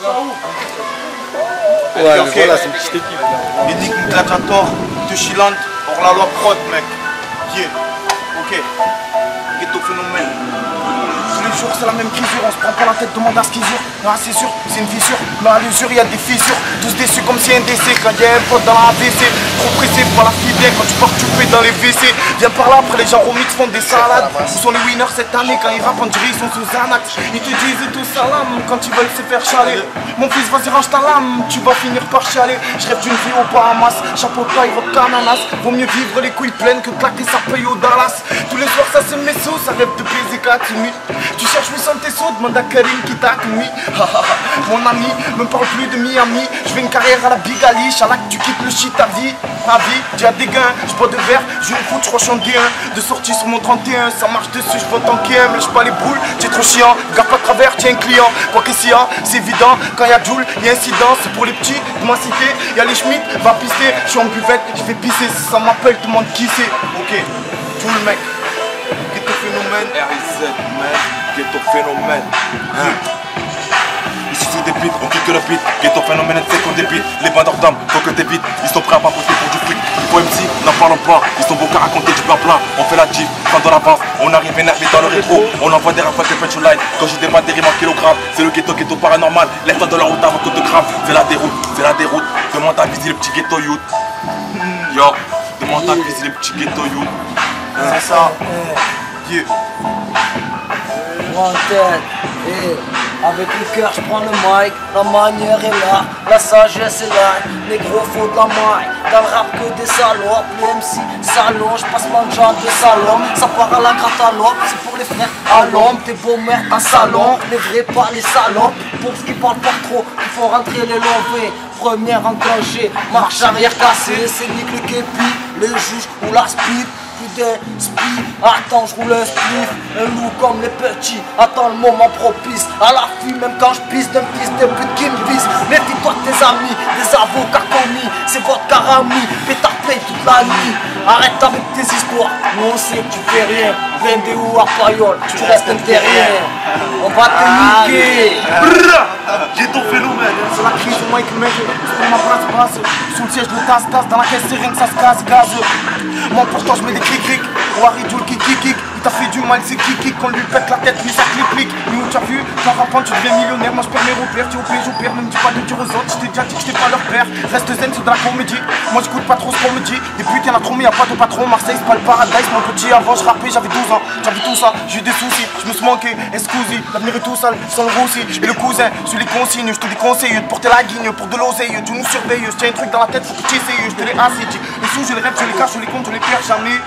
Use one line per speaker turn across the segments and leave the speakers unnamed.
Ouais, mais voilà, c'est une petite équipe.
Énigme Gladiator de Chiland, hors la loi prod, mec. Yeah. Ok. Ghetto phénomène. Tous les jours, c'est la même crisure. On se prend pas la tête, demande à ce qu'ils eurent. Ah, c'est sûr, c'est une fissure. Mais à l'usure, il y a des fissures. Tous déçus comme si un décès. Quand il y a un pote dans la AVC. Trop pressé par la fidèle. Quand tu pars, tu fais dans les WC. Viens par là, après les gens remix font des salades. Où sont les winners cette année? Quand ils rappent, on dirait ils sont sous Xanax. Ils te disent tout salam quand ils veulent se faire chaler. Mon fils, vas-y, range ta lame, tu vas finir par chialer. Je rêve d'une vie aux Bahamas, chapeau taille, vodka, ananas. Vaut mieux vivre les couilles pleines que claquer sa paye au Dallas. Tous les soirs, ça se met sous, ça rêve de baiser Katumi. Tu cherches où sont tes sauts, demande à Karim qui t'a commis. Mon ami, me parle plus de Miami. Je fais une carrière à la Big Ali, Chalak, tu quittes le shit à vie. Ma vie, tu as des gains, je bois de verre, je me fous, je crois en D1. De sortie sur mon 31, ça marche dessus, je vote en KM. Lâche pas les boules, t'es trop chiant. Garde pas de travers, tiens un client. Quoi que s'il y a, c'est évident. Quand y'a Joule, y'a incident, c'est pour les petits de ma cité. Y'a les Schmitt, va pisser, je suis en buvette, je vais pisser. Si ça m'appelle, tout le monde qui c'est. Ok, Joule mec, Ghetto phénomène.
RIZ mec, Ghetto phénomène. Il suffit des beats, on kick le beat. Ghetto phénomène, c'est qu'on débite. Les bandeurs d'âme, faut que t'évites. Ils sont prêts à papoter pour du fric. Pour MC, n'en parlons pas. Ils sont beaux qu'à raconter du blabla. On fait la jeep, pas dans l'avance. On arrive énervé dans le rétro. On envoie des rappels que punchline. Quand j'ai des mains, des rimes en kilogrammes. C'est le ghetto paranormal. Lève-toi de la route avant qu'on te crame. C'est la déroute. Demande à viser le petit ghetto youth. Yo, demande à viser le petit ghetto youth.
C'est ça. Yeah.
En tête, et avec le cœur je prends le mic, la manière est là, la sagesse est là, les gros faut de la maille, dans le rap que des salopes, les MC salon, je passe mon genre de salon, ça part à la gratalope, c'est pour les frères à l'ombre, tes beaux mères en salon, les vrais pas les salopes, pour ceux qui parlent pas trop, il faut rentrer les lovés, première enclenchée, marche arrière cassée, c'est nique le képi, le juge ou la speed. Plus de speed, attends je roule un spliff, un loup comme les petits, attends le moment propice, à la fuite même quand je pisse d'un fils de pute qui me vise, méfie-toi de tes amis, des avocats commis, c'est votre carami, pétard play toute la nuit, arrête avec tes histoires, nous on sait que tu fais rien, vendez où à Payol, tu restes un terrien, on va te niquer.
Ghetto phénomène, c'est la crise du mic mec, c'est ma place basse, sous le siège de tasse, dans la caisse c'est rien que ça se casse, gaz. Moi pourtant je mets des clics, Wari Joule qui kick, il t'a fait du mal, c'est qui qu'on lui pète la tête, lui ça clic. Nous tu as vu, quand rappant tu deviens millionnaire, moi je perds mes repères, tu opères, j'opère, même dis pas de tu ressortes, je t'ai déjà dit que j'étais pas leur père, reste zen c'est de la comédie, moi j'écoute pas trop ce qu'on me dit, des putes y'en a trop mais y'a pas de patron, Marseille c'est pas le paradise, mon petit, avant je rappais, j'avais 12 ans, j'avais tout ça, j'ai eu des soucis, je me suis manqué, excusez, l'avenir est tout sale, sans le roussi, et le cousin, sur les consignes, je te déconseille de porter la guigne pour de l'oseille, tu nous surveilles, je tiens un truc dans la tête, faut que tu essayes, je te l'ai assez dit, les sous je les rêve, je les cache, je les compte, je les perds jamais.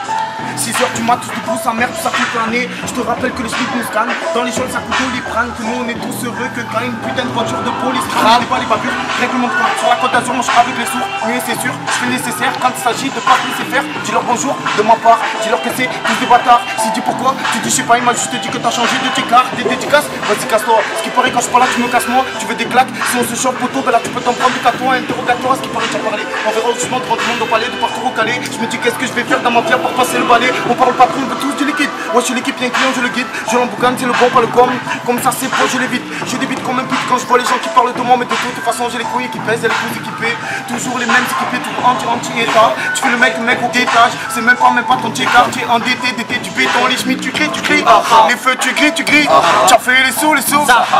6h du mat, tous debout, sa mère, tout ça toute l'année. Je te rappelle que les schmitts nous scannent. Dans les choses, ça coûte les prendre. Que nous, on est tous heureux que quand une putain de voiture de police crame. Pas les babures, règlement de compte. Sur la côte d'Azur, moi je suis avec les sourds. Oui, c'est sûr, je fais le nécessaire. Quand il s'agit de pas te laisser faire, dis-leur bonjour de ma part. Dis-leur que c'est tous des bâtards. Si dis pourquoi, tu dis je sais pas, il m'a juste dit que t'as changé de tes cartes, des dédicaces. Vas-y, casse-toi. Ce qui paraît, quand je suis pas là, tu me casses moi. Tu veux des claques, si on se chope poteau, ben là tu peux t'en prendre qu'à toi. Interrogatoire, ce qui paraît, tu as parlé. On verra justement devant tout le monde au palais, de partout au calais. Je me dis qu'est-ce que je vais faire dans ma vie pour passer le balai. On parle pas trop, on veut tous du liquide. Moi je suis l'équipe, bien client, je le guide. Je l'emboucane, c'est le bon, pas le com. Comme ça c'est proche, je l'évite. Je débite comme un pute quand je vois les gens qui parlent de moi. Mais de toute façon, j'ai les couilles qui pèsent, et les couilles équipées. Toujours les mêmes équipés, tout anti-état. Tu fais le mec au guettage. C'est même pas ton petit quartier endetté, d'été du béton. Les schmitts, tu cries. Les feux, tu grilles. Tu as fait les sous.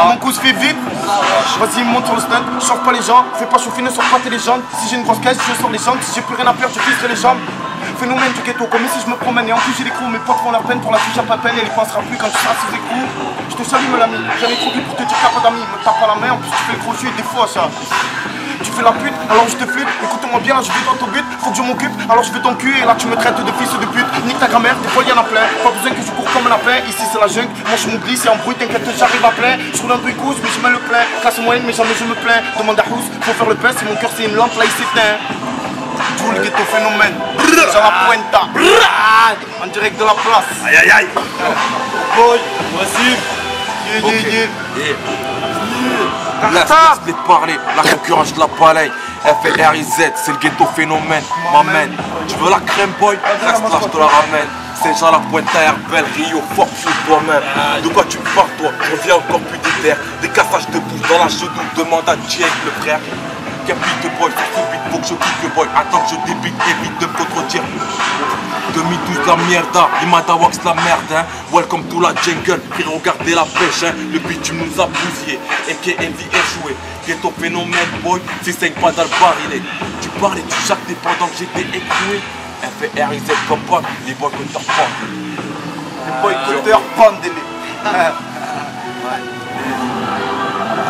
Mon coup se fait vite. Vas-y, monte sur le stand. Chauffe pas les gens. Fais pas chauffer, ne sors pas tes légendes. Si j'ai une grosse caisse, je sors les jambes. Si j'ai plus rien à perdre, je fisserai les jambes. Phénomène du ghetto, comme si je me promène. Et en plus j'ai les coups, mes potes font leur peine. Pour la fille j'ai pas peine, elle y pensera plus quand tu seras sous les coups. Je te salue mon ami, j'en ai trop vu pour te dire qu'il n'y a pas d'amis. Me tape pas la main, en plus tu fais le gros jeu des fois ça. Tu fais la pute, alors je te flûte. Écoute-moi bien, là je vais dans ton but. Faut que je m'occupe, alors je veux ton cul. Et là tu me traites de fils de pute. Nique ta grand-mère, des fois y'en a plein. Pas besoin que je cours comme un lapin. Ici c'est la jungle, moi je m'oublie, c'est en bruit. T'inquiète, j'arrive à plein. Je roule un peu couche, mais je mets le plein. Classe moyenne, mais jamais je me plains. Demande à Rousse, faut faire le pain. Si mon cœur c'est une lampe, là il s'éteint. Tout le ghetto phénomène. Sur la Puenta. En direct de la place.
Aïe.
Boy, voici.
Laisse-les parler, la concurrence de la balaye. FRIZ, c'est le ghetto phénomène. M'amène. Tu veux la crème boy? Reste là, je te la ramène. C'est Jean la Puenta, Herbel, Rio, fuck you toi-même. De quoi tu me parles toi? Je reviens encore plus terre. Des cassages de bouche dans la genou, demande à Jake le frère. Capite de boy, sur ce beat, faut que je quitte le boy. Attends que je débite, évite de me contredire. 2012 la mierda, Imada Wax la merde hein. Welcome to la jungle, frère regardez la pêche hein. Le beat tu nous as bousillé, a.k.a. vie échouée. Ghetto phénomène boy, si 5 pas dans le bar il est. Tu parlais du jacté pendant que j'étais écoué. FRIZ pop les boycotteurs pop.
Les boycotteurs pandémie.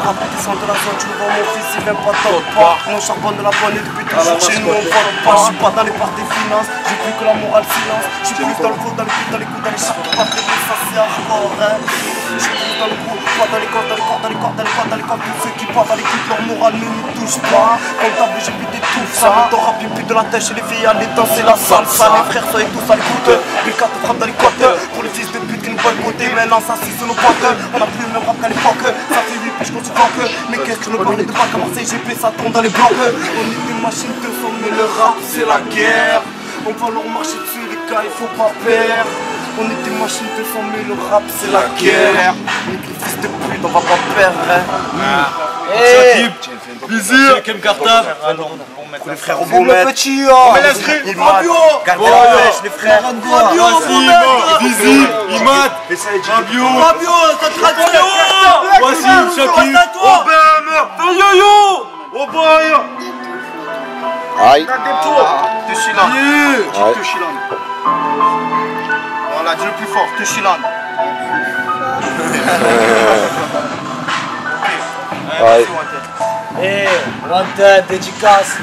Descends de la zone, tu vois mon fils, il vient pas t'en pas. On charbonne de la bonne et depuis toujours chez nous on vole pas. Je suis pas dans les parts des finances, j'ai plus que la morale silence. Je suis plus dans le gros, dans le but, dans les coups, dans les chartes, pas très bien, ça c'est hardcore hein. Je suis plus dans le gros, pas dans les corps, dans les corps, dans les corps, dans les corps, dans les corps. Tous ceux qui partent dans les coups, leur morale ne nous touche pas. Comme t'as vu, j'ai vu des tout ça. Ton rap, il pue de la tête chez les filles, allez danser la salsa. Les frères, soyez tous à l'écoute. Les quatre frappent dans les côtes. Pour les fils de pute qui nous boycottent, maintenant ça c'est sur nos potes. On a plus le même rap qu'à l'époque. Ça fait 8 piges qu'on se banque. Mais qu'est-ce que tu nous parlais de bac à Marseille, GP, ça tombe dans les blocs. On est des machines de son, mais le rap c'est la guerre. On va leur marcher dessus les gars, il faut pas perdre. On est des machines de son, mais le rap c'est la guerre. Mais les fils de pute, on va pas perdre hein.
Plaisir, Kem Cartable.
Les frères au bon maître.
Le petit oh.
Il mate. Gardez la pêche les frères.
Vizi, Imad, Fabio, ça te radio. Voici Shakir, Robin, Yo-Yo, Obaya.
Aïe.
Tushiland. Tushiland. Voilà, dis le plus fort, Tushiland.
Aïe.
Eh, Wanted, dédicace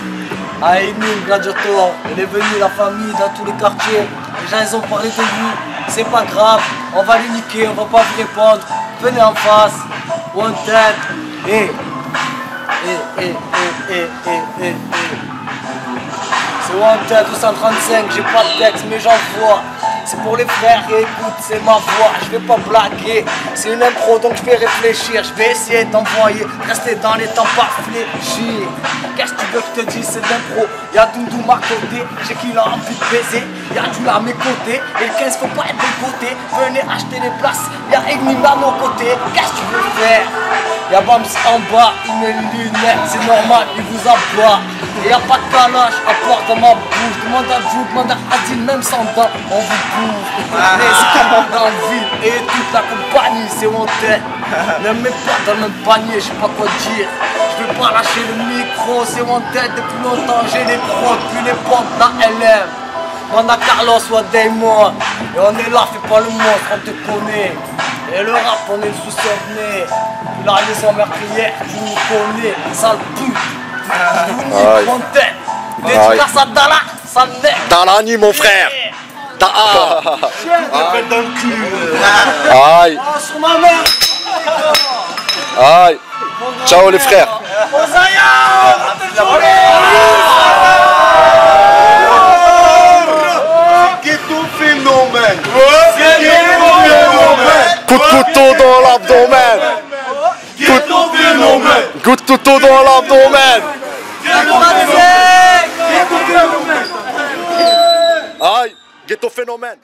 à Emile Gladiator. Elle est venue, la famille, dans tous les quartiers. Les gens, ils ont parlé de vous. C'est pas grave, on va les niquer, on va pas vous répondre. Venez en face. Wanted. C'est Wanted 235, j'ai pas de texte, mais j'envoie. C'est pour les frères et écoute, c'est ma voix, je vais pas blaguer. C'est une impro donc je vais réfléchir, je vais essayer d'envoyer, rester dans les temps, pas fléchir. Qu'est-ce que tu veux que je te dise, c'est de l'impro. Y'a Doudou à côté, j'ai qu'il a envie de baiser. Y'a Doudou à mes côtés, et le 15 faut pas être dégoûté. Venez acheter les places, y'a Egnime à nos côtés. Qu'est-ce que tu veux faire? Y'a Bams en bas, il met les lunettes, c'est normal, il vous aboie. Et y'a pas de calage à part dans ma bouche. Demande à Jude, demande à Adil, même sans dents, on vous bouffe. Les skins dans la ville et toute la compagnie, c'est Wanted. Ne mets pas dans le même panier, je sais pas quoi dire. Je vais pas lâcher le micro, c'est Wanted depuis longtemps. J'ai les prods, puis les potes dans LM. On a Carlos ou Damon. Et on est là, fais pas le monstre, on te connaît. Et le rap, on est sous son nez. Il a les meurtrières, tu nous connais, sale pute. Wanted. Dédicace à Dala, sale nez.
Dalani mon frère.
Appelle dans le cul.
Aïe.
Oh, sur ma mère.
Aïe. Ciao les frères.
Ghetto phénomène.
Coup de couteau dans l'abdomen.
Ghetto phénomène.
Coup de couteau dans l'abdomen. Aïe. Ghetto phénomène.